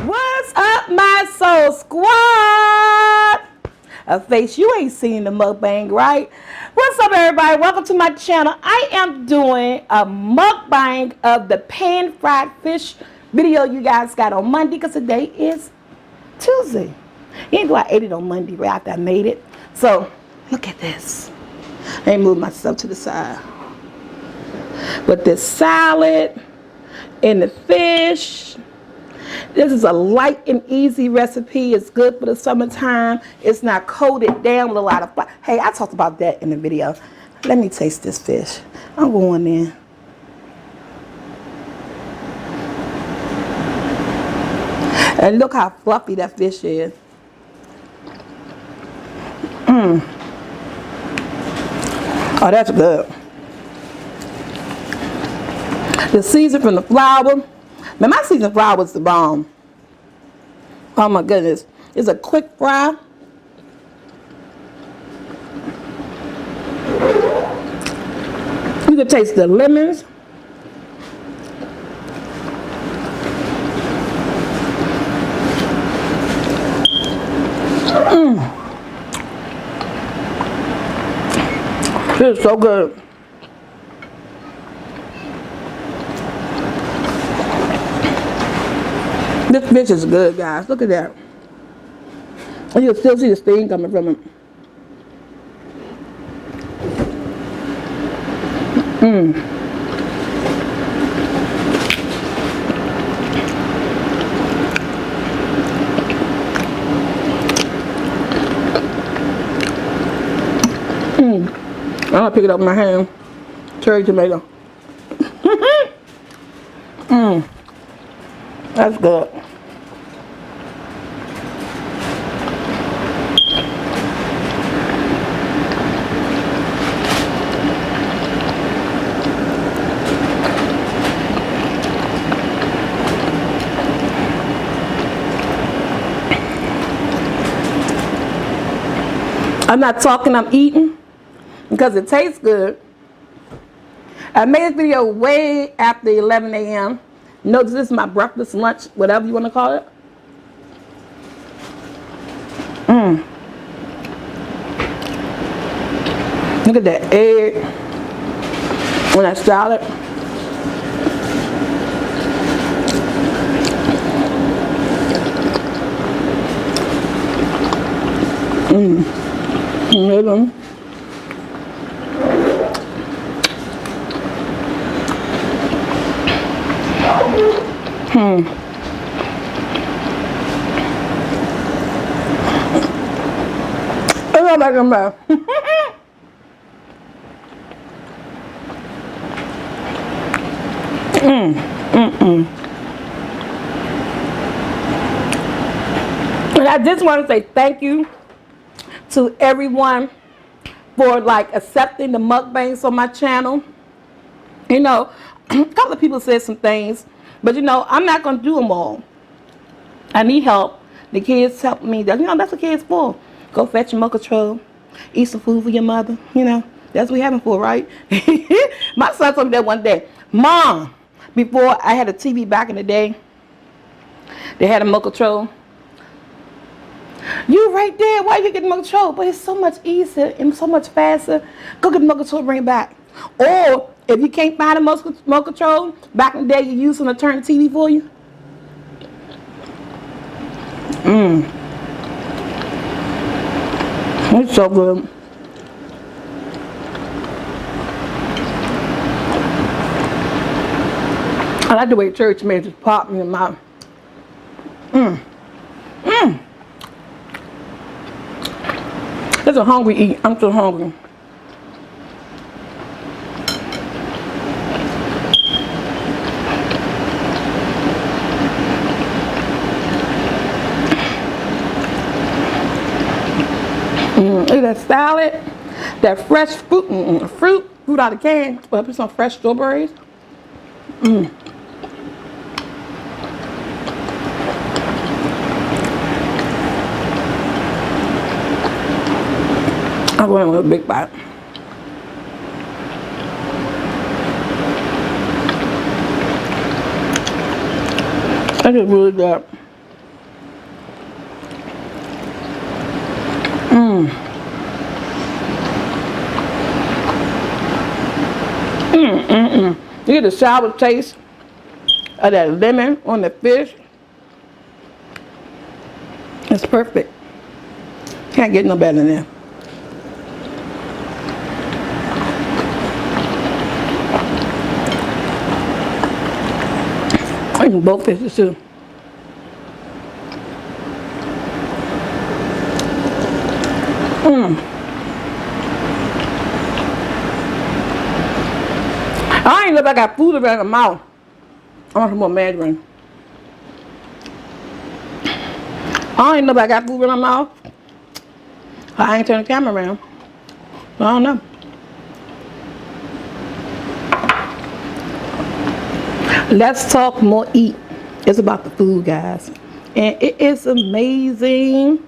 What's up, my soul squad? A face you ain't seen the mukbang, right? What's up, everybody? Welcome to my channel. I am doing a mukbang of the pan-fried fish video you guys got on Monday, because today is Tuesday. Even though I ate it on Monday right after I made it. So, look at this. Let me move myself to the side. With this salad and the fish. This is a light and easy recipe. It's good for the summertime. It's not coated down with a lot of fat. Hey, I talked about that in the video. Let me taste this fish. I'm going in. And look how fluffy that fish is. Oh, that's good. The season from the flour. Man, my seasoned flour was the bomb. Oh my goodness. It's a quick fry. You can taste the lemons. This is so good. This fish is good, guys. Look at that. And you can still see the steam coming from it. I'm gonna pick it up with my hand. Cherry tomato. That's good. I'm not talking, I'm eating because it tastes good. I made this video way after 11 a.m. Notice this is my breakfast, lunch, whatever you want to call it. Look at that egg on that salad. It's like I'm back. And I just want to say thank you to everyone for like accepting the mukbangs on my channel. You know, a couple of people said some things, but you know, I'm not going to do them all. I need help. The kids help me. You know, that's what kids for. Go fetch your milk control. Eat some food for your mother. You know, that's what we having for, right? My son told me that one day. Mom, before I had a TV back in the day, they had a milk control. You right there. Why you get the milk control? But it's so much easier and so much faster. Go get the milk control, bring it back. Or if you can't find a milk control, back in the day you used them to turn the TV for you. It's so good. I like the way church made just pop in the mouth. This is a hungry eat. I'm so hungry. Look at that salad, that fresh fruit, fruit out of the can. Well, put some fresh strawberries. I'm going with a big bite. That is really good. You get the sour taste of that lemon on the fish. It's perfect. Can't get no better than that. I can both fishes too. I ain't look like I got food around the mouth. I want some more margarine. I ain't look like I got food in my mouth. I ain't turn the camera around. I don't know. Let's talk more eat. It's about the food, guys. And it is amazing.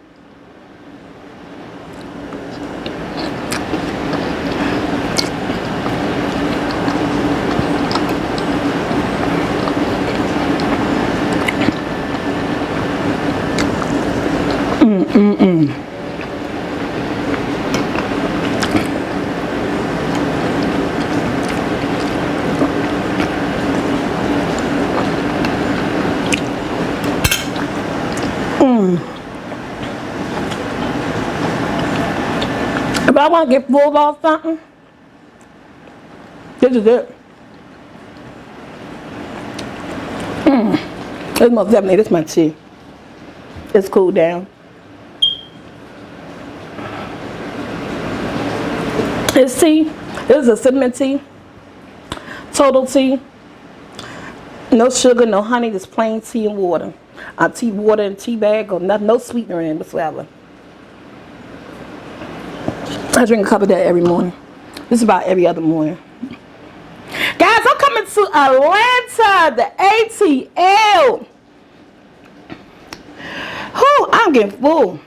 If I want to get full off something, this is it. It's most definitely, this is my tea. It's cooled down. It's tea. This is a cinnamon tea. Total tea. No sugar, no honey, just plain tea and water. Tea, water, and tea bag, or nothing, no sweetener in it whatsoever. I drink a cup of that every morning. This is about every other morning. Guys, I'm coming to Atlanta, the ATL. Whew, I'm getting full.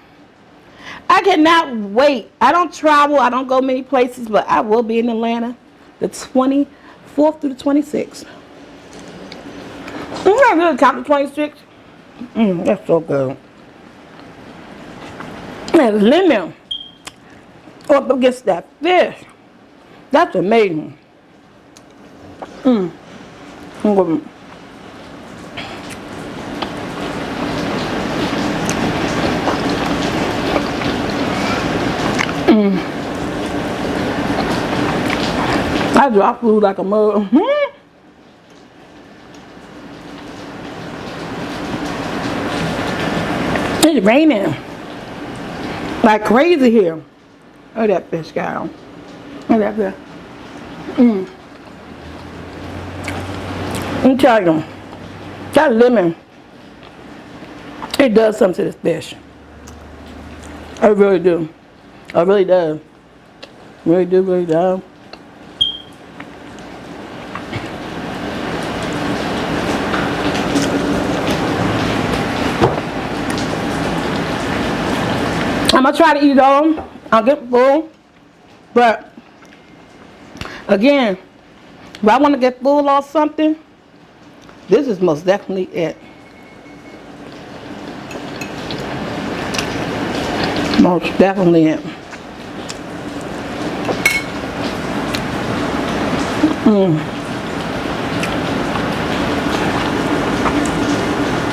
I cannot wait. I don't travel. I don't go many places, but I will be in Atlanta the 24th through the 26th. I'm not really count the 26th. That's so good. And lemon up against that fish. That's amazing. I drop food like a mug. It's raining like crazy here. Look at that fish, guy. Look at that fish. Let me tell you, that lemon, it does something to this fish. I really do. I really do. Really do, really do. I'm gonna try to eat it all. I'll get full. But again, if I want to get full off something, this is most definitely it. Most definitely it.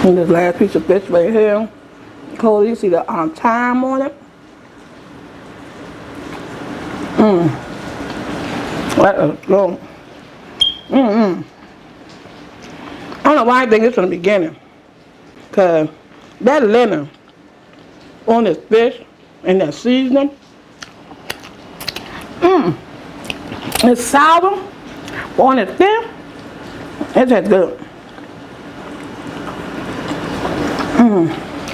And this last piece of fish right here. Cold, you see the thyme on it. Let us go. I don't know why I think it's from the beginning. Cause that lemon on this fish and that seasoning. It's sour on this fish. It's just good.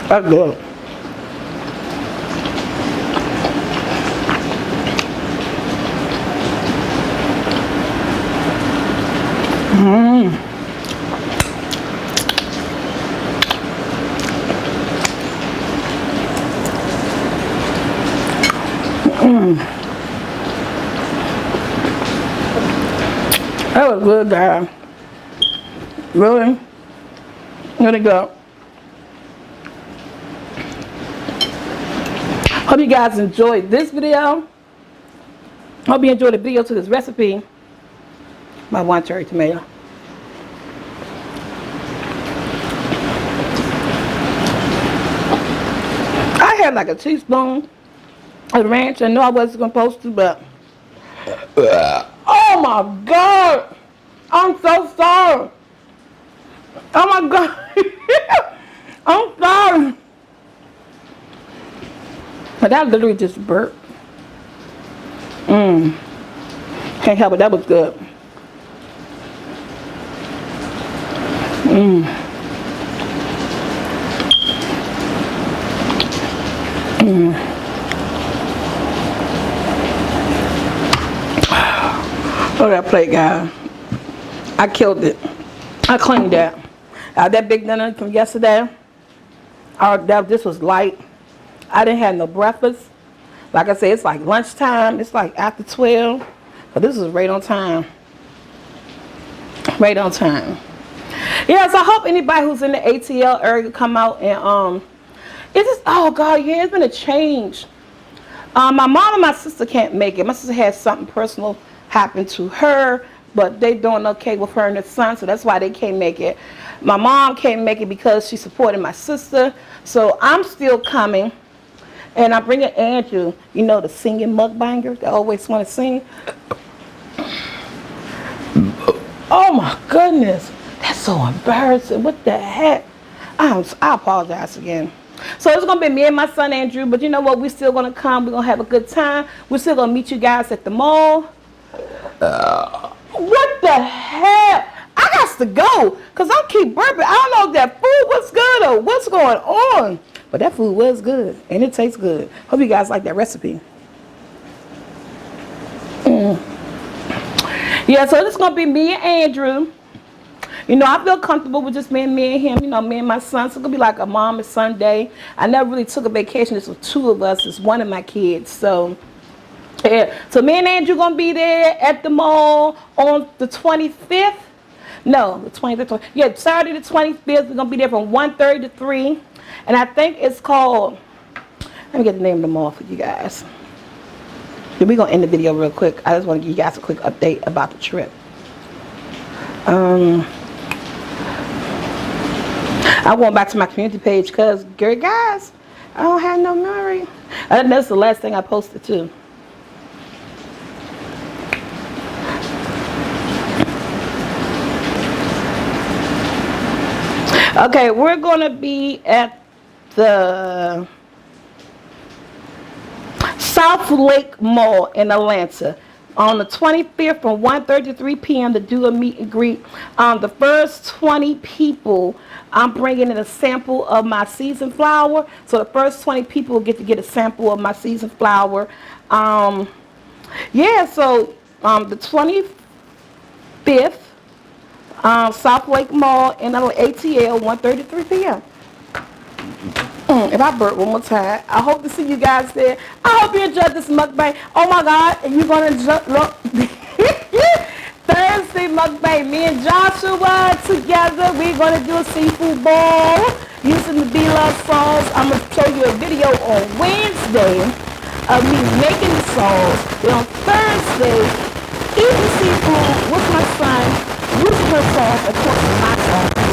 That's good. That was good, guys. Really, really good. Hope you guys enjoyed this video. Hope you enjoyed the video to this recipe. My one cherry tomato. I had like a teaspoon of ranch. I know I wasn't supposed to, but oh my God, I'm so sorry. Oh my God, I'm sorry. But that literally just burped. Can't help it. That was good. Oh, that plate, guys. I killed it. I cleaned that. That big dinner from yesterday, this was light. I didn't have no breakfast. Like I said, it's like lunchtime. It's like after 12. But this is right on time. Right on time. Yeah, so I hope anybody who's in the ATL area come out and it's just, oh God, yeah, it's been a change. My mom and my sister can't make it. My sister had something personal happen to her, but they doing okay with her and her son, so that's why they can't make it. My mom can't make it because she supported my sister, so I'm still coming. And I'm bringing Andrew, you know, the singing mukbanger that always want to sing. Oh my goodness, that's so embarrassing. What the heck? I apologize again. So it's going to be me and my son Andrew, but you know what? We're still going to come. We're going to have a good time. We're still going to meet you guys at the mall. What the heck? I got to go because I keep burping. I don't know if that food was good or what's going on. But that food was good and it tastes good. Hope you guys like that recipe. Yeah, so it's going to be me and Andrew. You know, I feel comfortable with just me and him, you know, me and my son. So it's going to be like a mom and son day. I never really took a vacation. This was two of us. It's one of my kids. So, yeah. So me and Andrew going to be there at the mall on the 25th. No, the 25th. Yeah, Saturday the 25th. We're going to be there from 1:30 to 3. And I think it's called, let me get the name of the mall for you guys. We're going to end the video real quick. I just want to give you guys a quick update about the trip. I'm going back to my community page because, guys, I don't have no memory. That's the last thing I posted too. Okay, we're going to be at the South Lake Mall in Atlanta on the 25th from 1:30 to 3 p.m. to do a meet and greet. The first 20 people, I'm bringing in a sample of my seasoned flour. So the first 20 people get to get a sample of my seasoned flour. Yeah, so the 25th, South Lake Mall in ATL, 1:30 to 3 p.m. If I burp one more time, I hope to see you guys there. I hope you enjoyed this mukbang. Oh my God, and you're going to look. Thursday mukbang. Me and Joshua together, we're going to do a seafood bowl using the B-Love sauce. I'm going to show you a video on Wednesday of me making the sauce. Then on Thursday, eating seafood with my son, using her sauce, of course, my sauce.